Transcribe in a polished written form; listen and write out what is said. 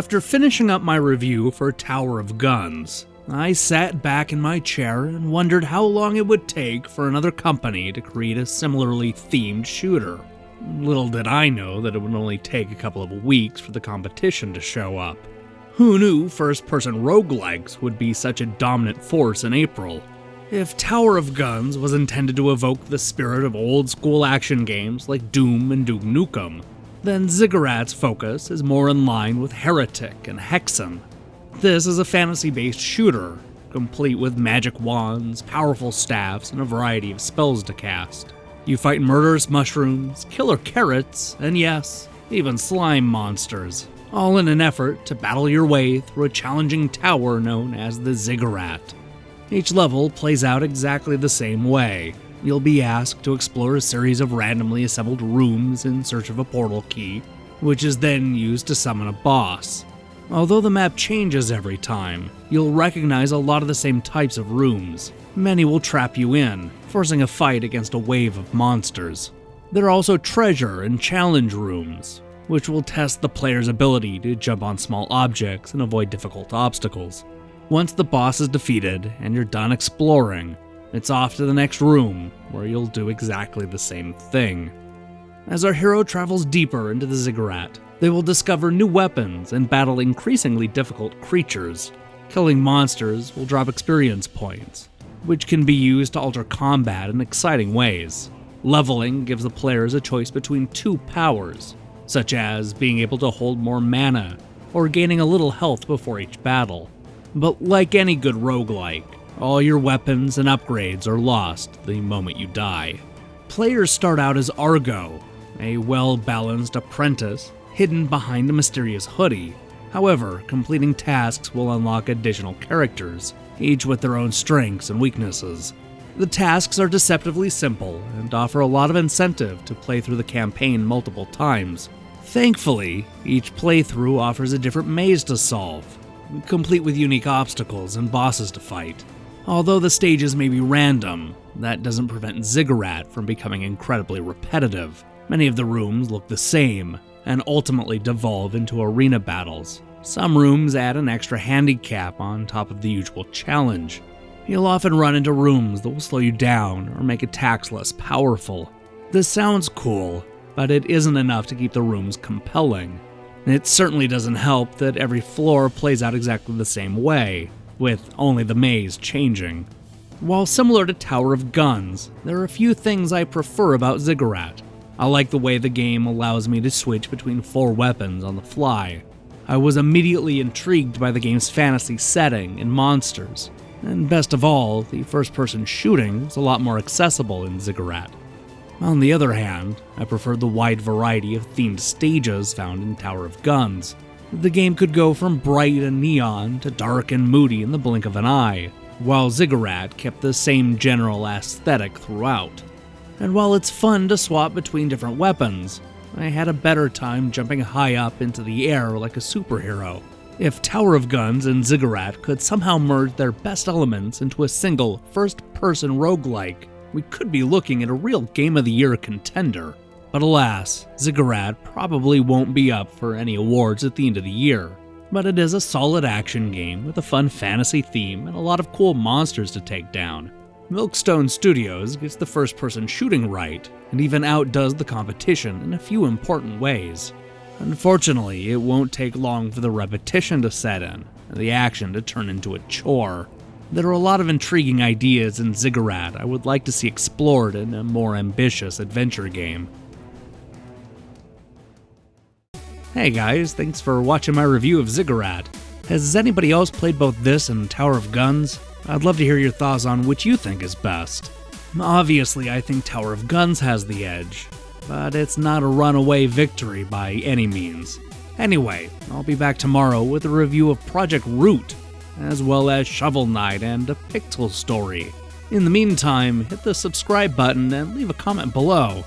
After finishing up my review for Tower of Guns, I sat back in my chair and wondered how long it would take for another company to create a similarly themed shooter. Little did I know that it would only take a couple of weeks for the competition to show up. Who knew first-person roguelikes would be such a dominant force in April? If Tower of Guns was intended to evoke the spirit of old-school action games like Doom and Duke Nukem, then Ziggurat's focus is more in line with Heretic and Hexen. This is a fantasy-based shooter, complete with magic wands, powerful staffs, and a variety of spells to cast. You fight murderous mushrooms, killer carrots, and yes, even slime monsters, all in an effort to battle your way through a challenging tower known as the Ziggurat. Each level plays out exactly the same way. You'll be asked to explore a series of randomly assembled rooms in search of a portal key, which is then used to summon a boss. Although the map changes every time, you'll recognize a lot of the same types of rooms. Many will trap you in, forcing a fight against a wave of monsters. There are also treasure and challenge rooms, which will test the player's ability to jump on small objects and avoid difficult obstacles. Once the boss is defeated and you're done exploring, it's off to the next room, where you'll do exactly the same thing. As our hero travels deeper into the Ziggurat, they will discover new weapons and battle increasingly difficult creatures. Killing monsters will drop experience points, which can be used to alter combat in exciting ways. Leveling gives the players a choice between two powers, such as being able to hold more mana, or gaining a little health before each battle. But like any good roguelike, all your weapons and upgrades are lost the moment you die. Players start out as Argo, a well-balanced apprentice hidden behind a mysterious hoodie. However, completing tasks will unlock additional characters, each with their own strengths and weaknesses. The tasks are deceptively simple and offer a lot of incentive to play through the campaign multiple times. Thankfully, each playthrough offers a different maze to solve, complete with unique obstacles and bosses to fight. Although the stages may be random, that doesn't prevent Ziggurat from becoming incredibly repetitive. Many of the rooms look the same, and ultimately devolve into arena battles. Some rooms add an extra handicap on top of the usual challenge. You'll often run into rooms that will slow you down or make attacks less powerful. This sounds cool, but it isn't enough to keep the rooms compelling. It certainly doesn't help that every floor plays out exactly the same way, with only the maze changing. While similar to Tower of Guns, there are a few things I prefer about Ziggurat. I like the way the game allows me to switch between 4 weapons on the fly. I was immediately intrigued by the game's fantasy setting and monsters. And best of all, the first-person shooting is a lot more accessible in Ziggurat. On the other hand, I prefer the wide variety of themed stages found in Tower of Guns. The game could go from bright and neon to dark and moody in the blink of an eye, while Ziggurat kept the same general aesthetic throughout. And while it's fun to swap between different weapons, I had a better time jumping high up into the air like a superhero. If Tower of Guns and Ziggurat could somehow merge their best elements into a single first-person roguelike, we could be looking at a real Game of the Year contender. But alas, Ziggurat probably won't be up for any awards at the end of the year. But it is a solid action game with a fun fantasy theme and a lot of cool monsters to take down. Milestone Studios gets the first-person shooting right, and even outdoes the competition in a few important ways. Unfortunately, it won't take long for the repetition to set in, and the action to turn into a chore. There are a lot of intriguing ideas in Ziggurat I would like to see explored in a more ambitious adventure game. Hey guys, thanks for watching my review of Ziggurat. Has anybody else played both this and Tower of Guns? I'd love to hear your thoughts on which you think is best. Obviously, I think Tower of Guns has the edge, but it's not a runaway victory by any means. Anyway, I'll be back tomorrow with a review of Project Root, as well as Shovel Knight and A Pixel Story. In the meantime, hit the subscribe button and leave a comment below.